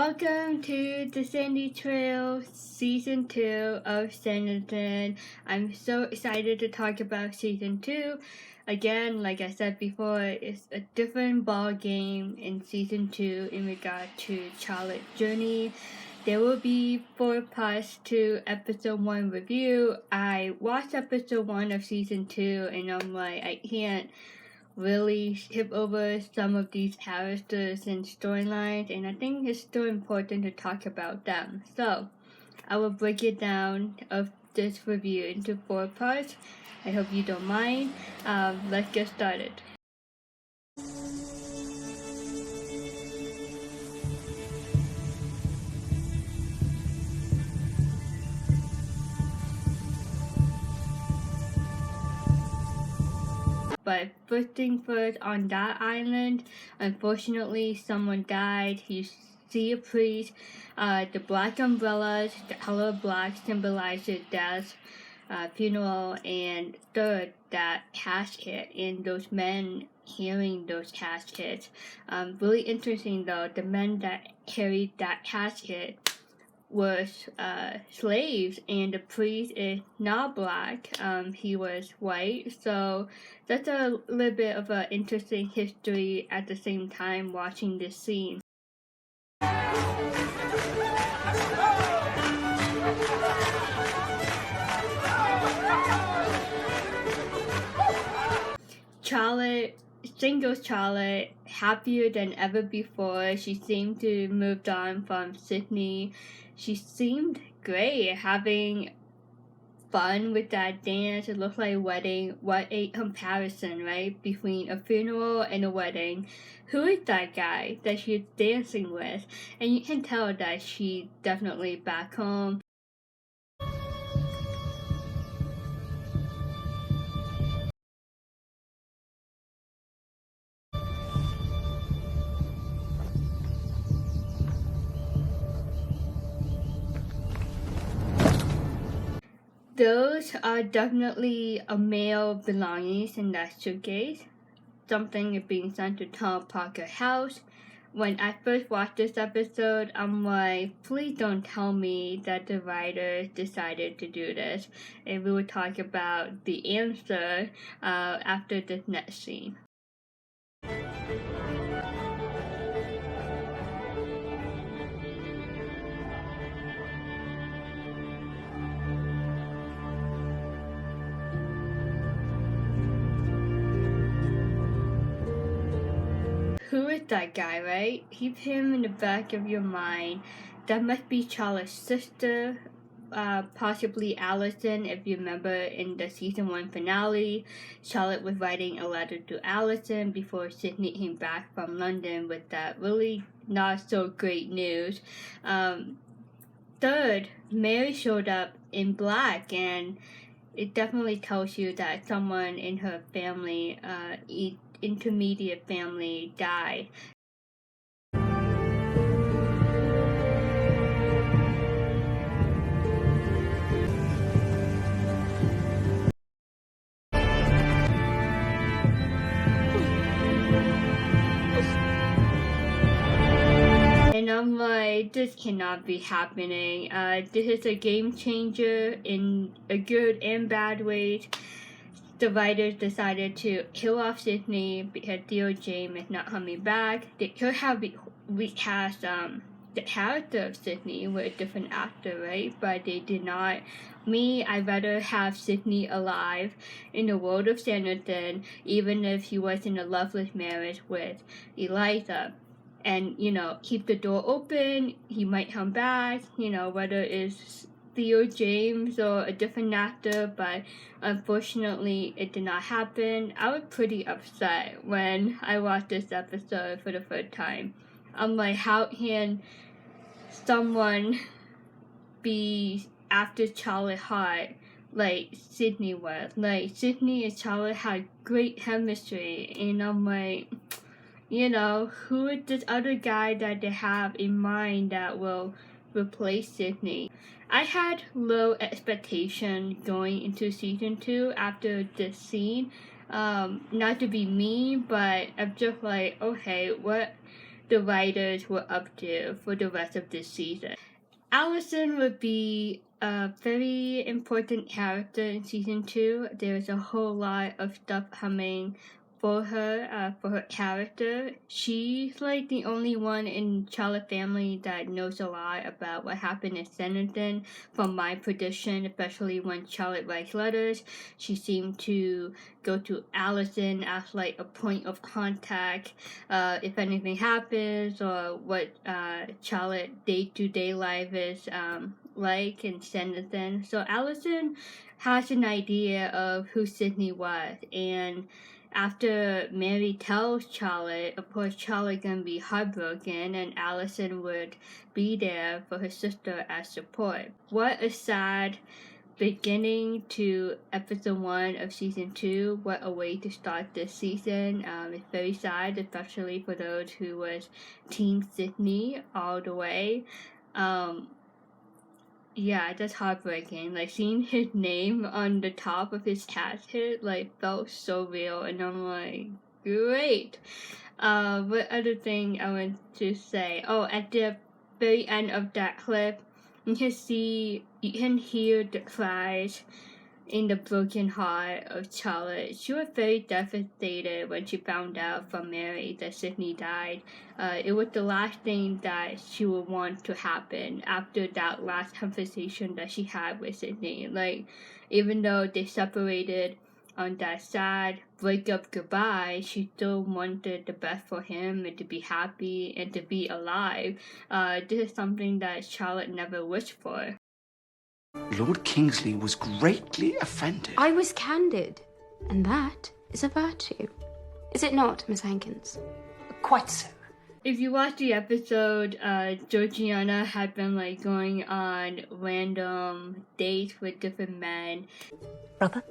Welcome to the Sandy Trail Season 2 of Sanditon. I'm so excited to talk about Season 2. Again, like I said before, it's a different ball game in Season 2 in regard to Charlotte's journey. There will be 4 parts to Episode 1 review. I watched Episode 1 of Season 2 and I'm like, I can't really skip over some of these characters and storylines, and I think it's still important to talk about them. So I will break it down of this review into 4 parts. I hope you don't mind. Let's get started. But first thing first, on that island, unfortunately, someone died. You see a priest. The black umbrellas, the color black symbolizes death, funeral, and third, that casket and those men carrying those caskets. Really interesting though, the men that carried that casket was slaves, and the priest is not black. He was white, so that's a little bit of an interesting history at the same time watching this scene. Single Charlotte, happier than ever before. She seemed to moved on from Sydney. She seemed great, having fun with that dance. It looked like a wedding. What a comparison, right? Between a funeral and a wedding. Who is that guy that she's dancing with? And you can tell that she's definitely back home. Those are definitely a male belongings in that suitcase. Something is being sent to Tom Parker's house. When I first watched this episode, I'm like, please don't tell me that the writers decided to do this. And we will talk about the answer after this next scene. Who is that guy, right? Keep him in the back of your mind. That must be Charlotte's sister, possibly Allison. If you remember in the season 1 finale, Charlotte was writing a letter to Allison before Sydney came back from London with that really not so great news. Third, Mary showed up in black, and it definitely tells you that someone in her family, intermediate family, died. And I'm like, this cannot be happening. This is a game changer in a good and bad ways. The writers decided to kill off Sydney because Theo James is not coming back. They could have recast the character of Sydney with a different actor, right? But they did not. I'd rather have Sydney alive in the world of Sanditon, even if he was in a loveless marriage with Eliza. And, keep the door open. He might come back, whether it's Theo James or a different actor, but unfortunately it did not happen. I was pretty upset when I watched this episode for the first time. I'm like, how can someone be after Charlotte Hart like Sydney was? Like, Sydney and Charlotte had great chemistry, and I'm like, who is this other guy that they have in mind that will replace Sydney? I had low expectation going into season 2 after this scene. Not to be mean, but I'm just like, okay, what the writers were up to for the rest of this season. Allison would be a very important character in season 2. There's a whole lot of stuff coming for her character. She's like the only one in Charlotte family that knows a lot about what happened in Sanditon. From my prediction, especially when Charlotte writes letters, she seemed to go to Allison as like a point of contact if anything happens, or what Charlotte day-to-day life is like in Sanditon. So Allison has an idea of who Sydney was, and after Mary tells Charlotte, of course Charlotte gonna be heartbroken, and Allison would be there for her sister as support. What a sad beginning to episode 1 of season 2. What a way to start this season. It's very sad, especially for those who was Team Sydney all the way. Yeah, that's heartbreaking. Like, seeing his name on the top of his tax hit, like, felt so real, and I'm like, great. What other thing I want to say? Oh, at the very end of that clip, you can hear the cries in the broken heart of Charlotte. She was very devastated when she found out from Mary that Sydney died. It was the last thing that she would want to happen after that last conversation that she had with Sydney. Like, even though they separated on that sad breakup goodbye, she still wanted the best for him and to be happy and to be alive. This is something that Charlotte never wished for. Lord Kingsley was greatly offended. I was candid, and that is a virtue. Is it not, Miss Hankins? Quite so. If you watch the episode, Georgiana had been like going on random dates with different men. Brother?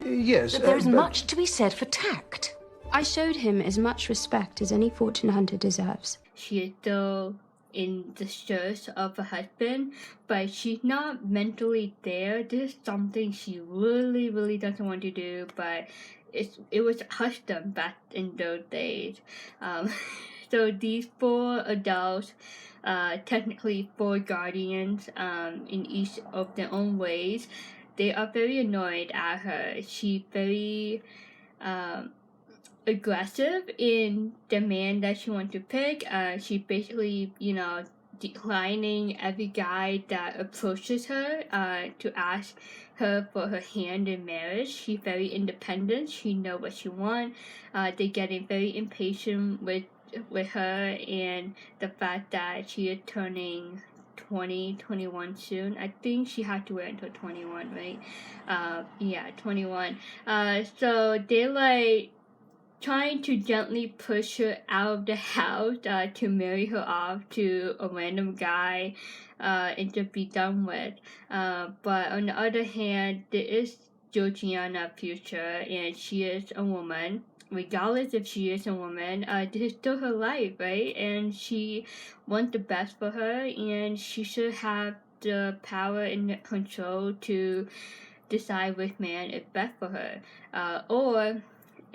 Yes. There is much to be said for tact. I showed him as much respect as any fortune hunter deserves. She is still in the search of a husband, but she's not mentally there. This is something she really, really doesn't want to do, but it was custom back in those days. So these 4 adults, technically 4 guardians, in each of their own ways, they are very annoyed at her. She's very aggressive in the man that she wants to pick. She basically, declining every guy that approaches her to ask her for her hand in marriage. She's very independent. She knows what she wants. They're getting very impatient with her, and the fact that she is turning 21 soon. I think she had to wait until 21, right? 21. So they're like trying to gently push her out of the house to marry her off to a random guy and to be done with. But on the other hand, there is Georgiana's future, and she is a woman. Regardless if she is a woman, this is still her life, right? And she wants the best for her, and she should have the power and the control to decide which man is best for her. Or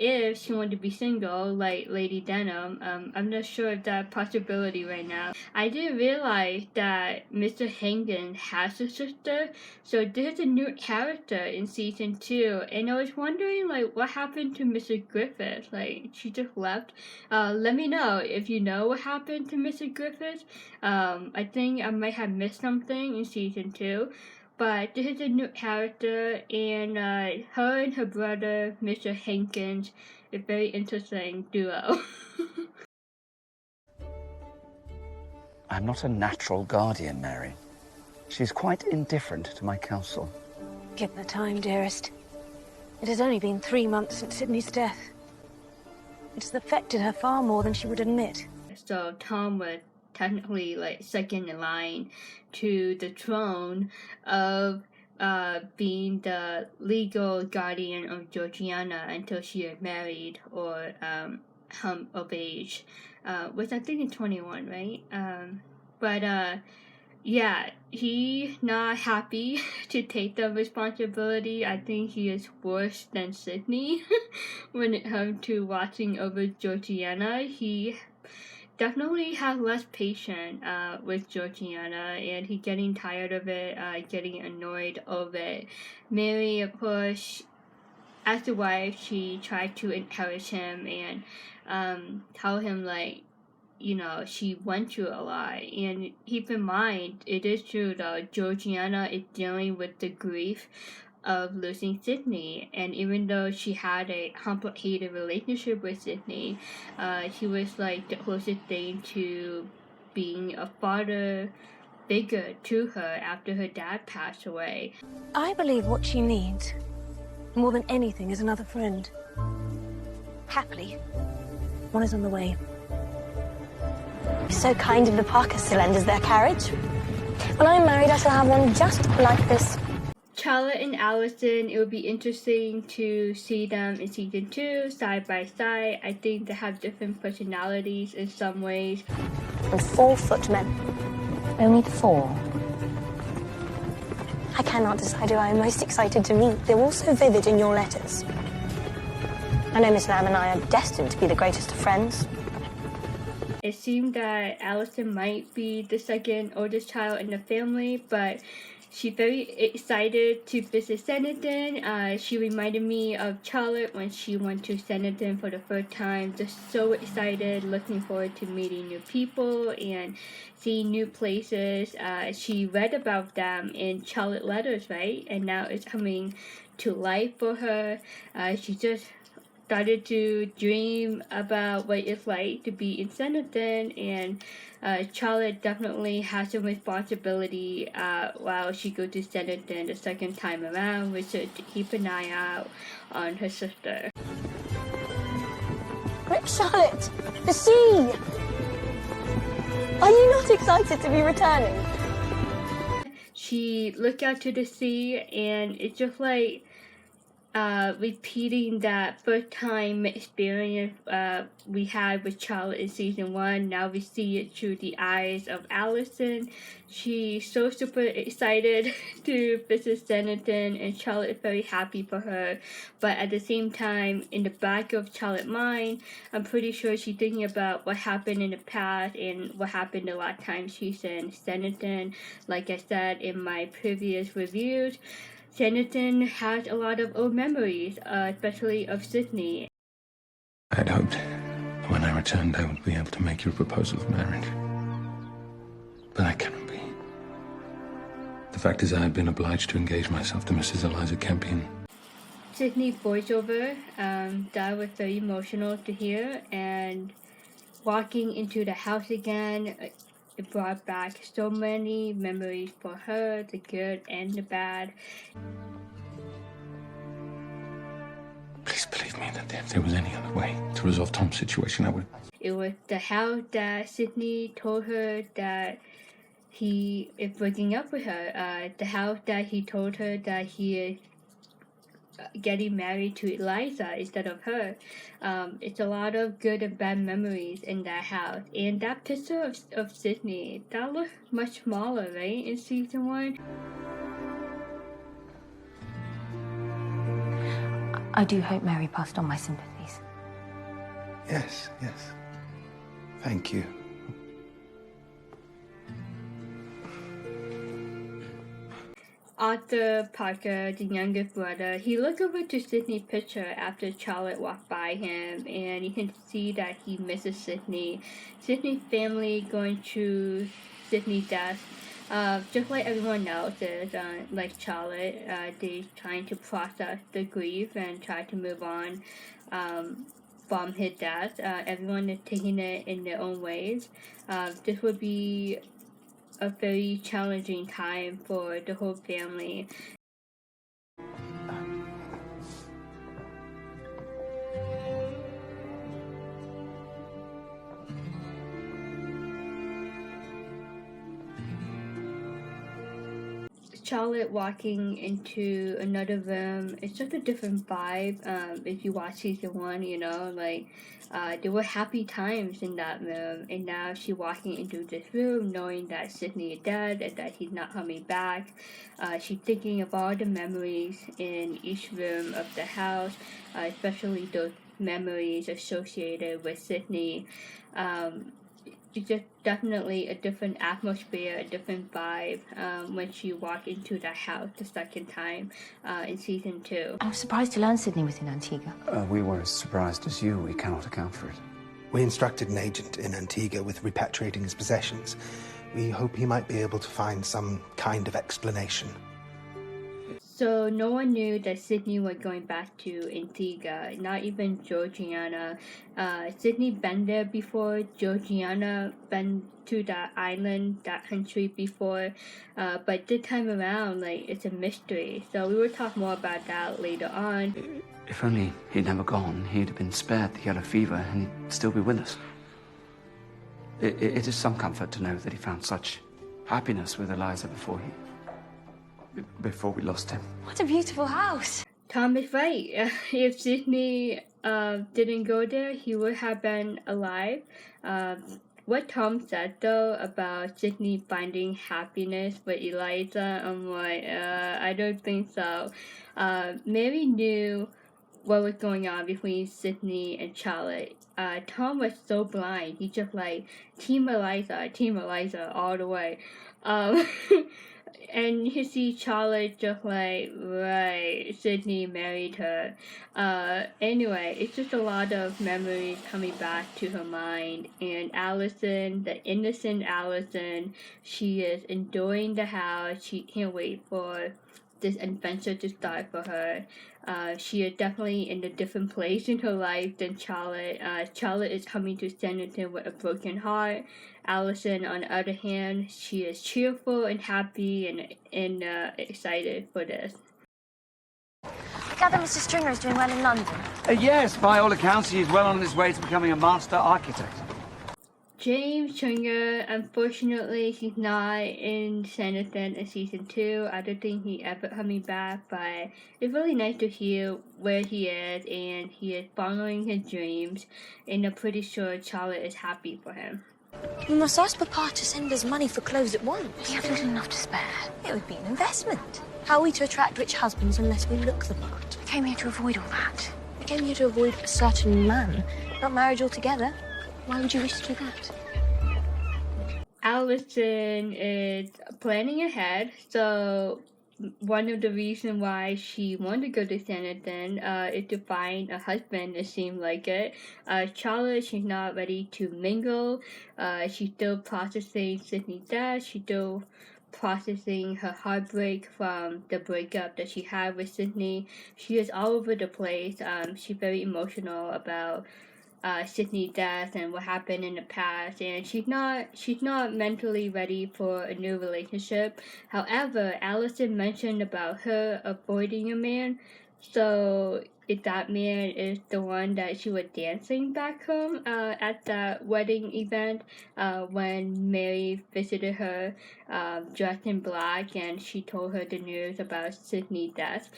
if she wanted to be single, like Lady Denham, I'm not sure of that possibility right now. I didn't realize that Mr. Hankins has a sister, so there's a new character in season 2, and I was wondering, like, what happened to Mrs. Griffith? Like, she just left. Let me know if you know what happened to Mrs. Griffith. I think I might have missed something in season 2. But this is a new character, and her and her brother, Mr. Hankins, is a very interesting duo. I'm not a natural guardian, Mary. She's quite indifferent to my counsel. Give her time, dearest. It has only been 3 months since Sydney's death. It has affected her far more than she would admit. So Tom was technically like second in line to the throne of being the legal guardian of Georgiana until she is married or come of age, which I think is 21, right? But yeah, he not happy to take the responsibility. I think he is worse than Sydney when it comes to watching over Georgiana. He definitely has less patience with Georgiana, and he getting tired of it, getting annoyed of it. Mary, of course, as a wife, she tried to encourage him and tell him like, you know, she went through a lot. And keep in mind, it is true though, Georgiana is dealing with the grief of losing Sydney. And even though she had a complicated relationship with Sydney, he was like the closest thing to being a father figure to her after her dad passed away. I believe what she needs, more than anything, is another friend. Happily, one is on the way. So kind of the Parkers to lend us their carriage. When I'm married, I shall have one just like this. Charlotte and Allison, it would be interesting to see them in season 2, side by side. I think they have different personalities in some ways. And 4 footmen. Only 4. I cannot decide who I am most excited to meet. They're all so vivid in your letters. I know Miss Lamb and I are destined to be the greatest of friends. It seemed that Allison might be the second oldest child in the family, but she's very excited to visit Sanditon. She reminded me of Charlotte when she went to Sanditon for the first time. Just so excited, looking forward to meeting new people and seeing new places. She read about them in Charlotte letters, right? And now it's coming to life for her. She just started to dream about what it's like to be in Sanditon, and Charlotte definitely has some responsibility while she goes to Sanditon the second time around, which is to keep an eye out on her sister. Great Charlotte! The sea! Are you not excited to be returning? She looked out to the sea, and it's just like repeating that first time experience we had with Charlotte in season 1. Now we see it through the eyes of Allison. She's so super excited to visit Sanditon, and Charlotte is very happy for her. But at the same time, in the back of Charlotte's mind, I'm pretty sure she's thinking about what happened in the past and what happened the last time she's in Sanditon. Like I said in my previous reviews, Sanditon has a lot of old memories, especially of Sydney. I'd hoped when I returned I would be able to make you a proposal of marriage. But I cannot be. The fact is I have been obliged to engage myself to Mrs. Eliza Campion. Sydney's voiceover, that was very emotional to hear, and walking into the house again, it brought back so many memories for her, the good and the bad. Please believe me that if there was any other way to resolve Tom's situation, I would. It was the house that Sydney told her that he is breaking up with her. The house that he told her that he is getting married to Eliza instead of her. It's a lot of good and bad memories in that house. And that picture of Sydney, that looked much smaller, right, in season 1? I do hope Mary passed on my sympathies. Yes, yes. Thank you. Arthur Parker, the youngest brother, he looked over to Sydney's picture after Charlotte walked by him, and you can see that he misses Sydney. Sydney's family going through Sydney's death, just like everyone else is, like Charlotte, they're trying to process the grief and try to move on from his death. Everyone is taking it in their own ways. This would be a very challenging time for the whole family. Charlotte walking into another room, it's just a different vibe. If you watch season 1, you know, like there were happy times in that room, and now she's walking into this room knowing that Sydney is dead and that he's not coming back. She's thinking of all the memories in each room of the house, especially those memories associated with Sydney. It's just definitely a different atmosphere, a different vibe when she walked into that house the second time in season 2. I was surprised to learn Sydney was in Antigua. We were as surprised as you. We cannot account for it. We instructed an agent in Antigua with repatriating his possessions. We hope he might be able to find some kind of explanation. So no one knew that Sydney was going back to Antigua, not even Georgiana. Sydney been there before. Georgiana been to that island, that country before. But this time around, like, it's a mystery. So we will talk more about that later on. If only he'd never gone, he'd have been spared the yellow fever and he'd still be with us. It is some comfort to know that he found such happiness with Eliza before we lost him. What a beautiful house. Tom is right. If Sydney didn't go there, he would have been alive. What Tom said, though, about Sydney finding happiness with Eliza, I'm like, I don't think so. Mary knew what was going on between Sydney and Charlotte. Tom was so blind. He just like, Team Eliza all the way. And you see Charlotte just like, right, Sydney married her. Anyway, it's just a lot of memories coming back to her mind. And Allison, the innocent Allison, she is enjoying the house. She can't wait for this adventure to start for her. She is definitely in a different place in her life than Charlotte. Charlotte is coming to Sanditon with a broken heart. Allison, on the other hand, she is cheerful and happy and excited for this. I gather Mr. Stringer is doing well in London. Yes, by all accounts, he is well on his way to becoming a master architect. James Stringer, unfortunately, he's not in Sanditon in season 2. I don't think he ever coming back, but it's really nice to hear where he is, and he is following his dreams, and I'm pretty sure Charlotte is happy for him. We must ask Papa to send us money for clothes at once. He has little enough to spare. It would be an investment. How are we to attract rich husbands unless we look the part? I came here to avoid all that. We came here to avoid a certain man, not marriage altogether. Why would you wish to do that? Allison is planning ahead, so one of the reasons why she wanted to go to Sanditon is to find a husband, it seemed like it. Charlotte, she's not ready to mingle. She's still processing Sydney's death. She's still processing her heartbreak from the breakup that she had with Sydney. She is all over the place. She's very emotional about Sydney's death and what happened in the past, and she's not mentally ready for a new relationship. However, Allison mentioned about her avoiding a man, so if that man is the one that she was dancing back home at that wedding event when Mary visited her dressed in black and she told her the news about Sydney's death.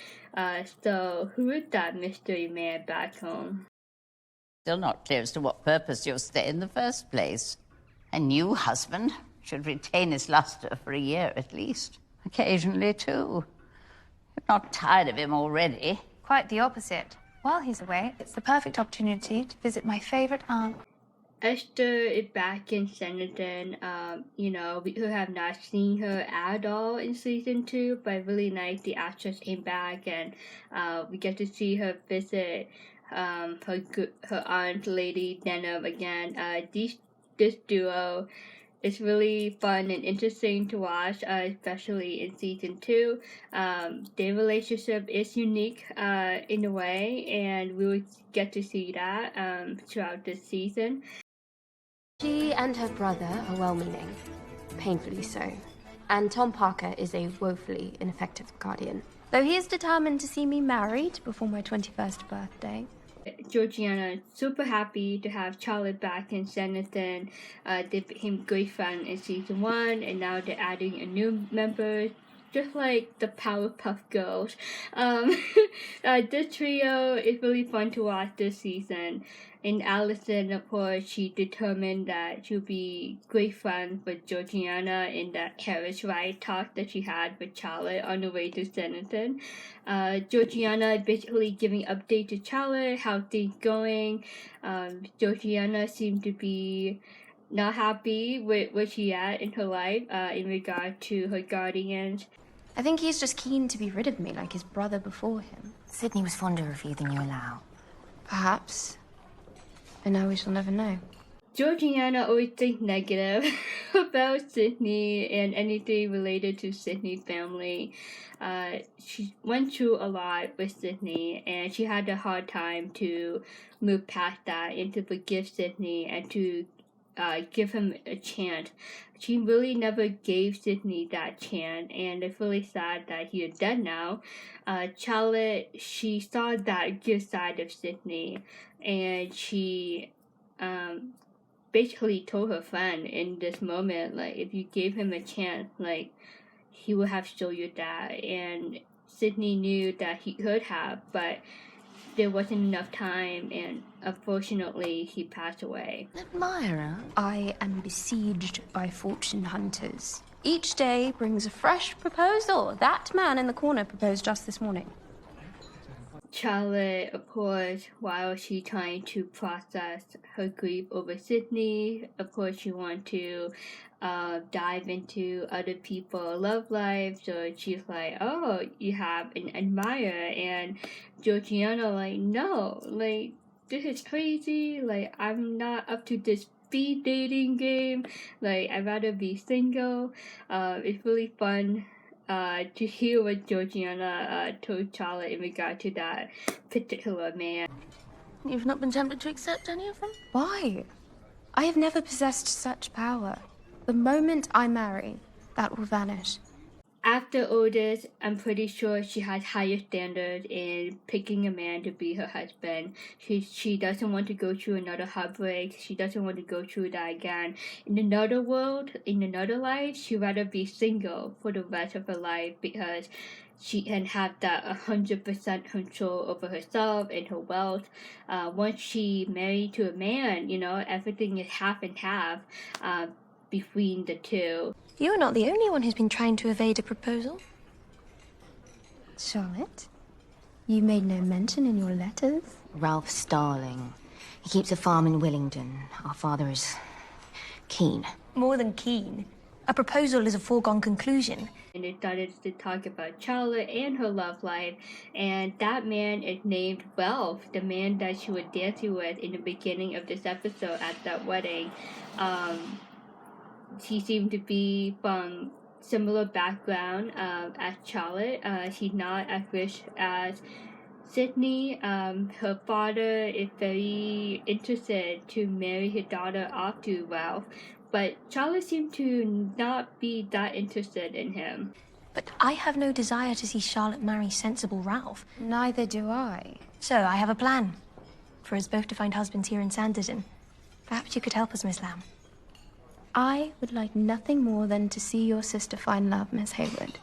So who is that mystery man back home? Still not clear as to what purpose you'll stay in the first place. A new husband should retain his luster for a year at least. Occasionally, too. You're not tired of him already. Quite the opposite. While he's away, it's the perfect opportunity to visit my favourite aunt. Esther is back in Sanditon. We have not seen her at all in season 2, but really nice the actress came back and we get to see her visit her aunt, Lady Denham, again. This duo is really fun and interesting to watch, especially in season 2. Their relationship is unique in a way, and we will get to see that throughout this season. She and her brother are well-meaning, painfully so, and Tom Parker is a woefully ineffective guardian. Though he is determined to see me married before my 21st birthday. Georgiana is super happy to have Charlotte back in Sanditon. They became great friends in season 1, and now they're adding a new member just like the Powerpuff Girls. This trio is really fun to watch this season. And Allison, of course, she determined that she would be great friends with Georgiana in that carriage ride talk that she had with Charlotte on the way to Sanditon. Georgiana basically giving update to Charlotte, how things going. Georgiana seemed to be not happy with where she at in her life in regard to her guardians. I think he's just keen to be rid of me like his brother before him. Sydney was fonder of you than you allow. Perhaps. And now we shall never know. Georgiana always thinks negative about Sydney and anything related to Sydney family. She went through a lot with Sydney, and she had a hard time to move past that and to forgive Sydney and to give him a chance. She really never gave Sydney that chance, and it's really sad that he is dead now. Charlotte, she saw that good side of Sydney, and she basically told her friend in this moment, like, if you gave him a chance, like, he would have shown you that. And Sydney knew that he could have, but there wasn't enough time, and unfortunately he passed away. Admirer, I am besieged by fortune hunters. Each day brings a fresh proposal. That man in the corner proposed just this morning. Charlotte, of course, while she's trying to process her grief over Sydney, of course she wants to dive into other people's love life. So she's like, oh, you have an admirer. And Georgiana like, no, like, this is crazy. Like, I'm not up to this speed dating game. Like, I'd rather be single. It's really fun to hear what Georgiana told Charlotte in regard to that particular man. You've not been tempted to accept any of them? Why? I have never possessed such power. The moment I marry, that will vanish. After all this, I'm pretty sure she has higher standards in picking a man to be her husband. She doesn't want to go through another heartbreak. She doesn't want to go through that again. In another world, in another life, she'd rather be single for the rest of her life because she can have that 100% control over herself and her wealth. Once she married to a man, you know, everything is half and half between the two. You're not the only one who's been trying to evade a proposal. Charlotte, you made no mention in your letters. Ralph Starling. He keeps a farm in Willingdon. Our father is keen. More than keen. A proposal is a foregone conclusion. And they started to talk about Charlotte and her love life, and that man is named Ralph, the man that she was dancing with in the beginning of this episode at that wedding. He seemed to be from similar background as Charlotte. She's not as rich as Sydney. Her father is very interested to marry his daughter off to Ralph, but Charlotte seemed to not be that interested in him. But I have no desire to see Charlotte marry sensible Ralph. Neither do I. So I have a plan for us both to find husbands here in Sanditon. Perhaps you could help us, Miss Lamb. I would like nothing more than to see your sister find love, Miss Hayward.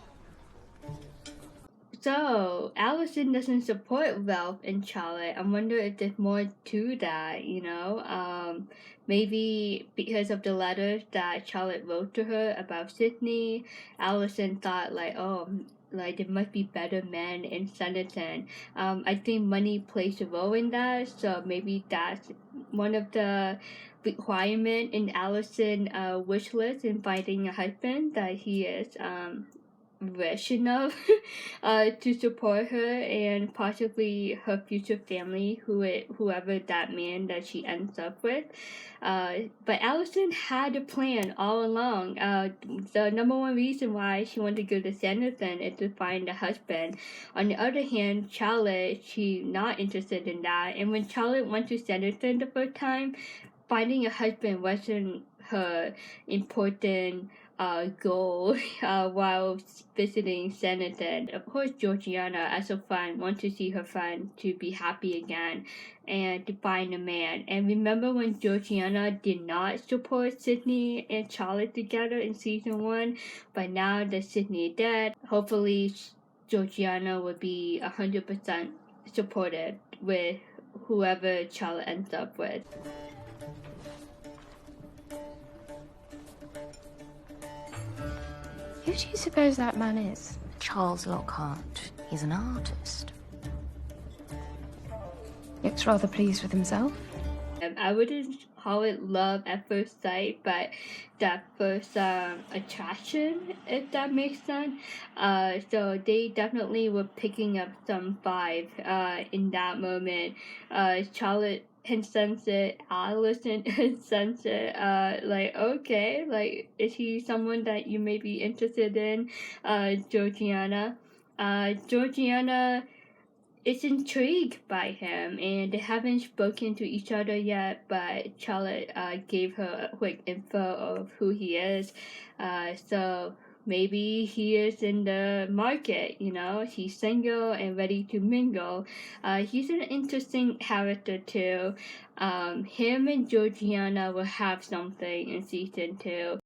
So, Allison doesn't support Ralph and Charlotte. I wonder if there's more to that, you know? Maybe because of the letters that Charlotte wrote to her about Sydney, Allison thought, like, oh, like, there must be better men in Sanditon. I think money plays a role in that, so maybe that's one of the requirement in Allison wish list in finding a husband, that he is rich enough to support her and possibly her future family, whoever that man that she ends up with. But Allison had a plan all along. The number one reason why she wanted to go to Sanditon is to find a husband. On the other hand, Charlotte, she's not interested in that. And when Charlotte went to Sanditon the first time, finding a husband wasn't her important goal while visiting Sanditon. Of course, Georgiana, as a friend, wants to see her friend to be happy again and to find a man. And remember when Georgiana did not support Sydney and Charlotte together in season 1, but now that Sydney is dead, hopefully Georgiana will be 100% supported with whoever Charlotte ends up with. Who do you suppose that man is? Charles Lockhart. He's an artist. Looks rather pleased with himself. I wouldn't call it love at first sight, but that first attraction, if that makes sense. So they definitely were picking up some vibe in that moment. Charlotte can sense it, Allison can sense it, like, okay, like, is he someone that you may be interested in? Georgiana is intrigued by him, and they haven't spoken to each other yet, but Charlotte gave her a quick info of who he is, so maybe he is in the market, you know, he's single and ready to mingle. He's an interesting character too. Him and Georgiana will have something in season 2.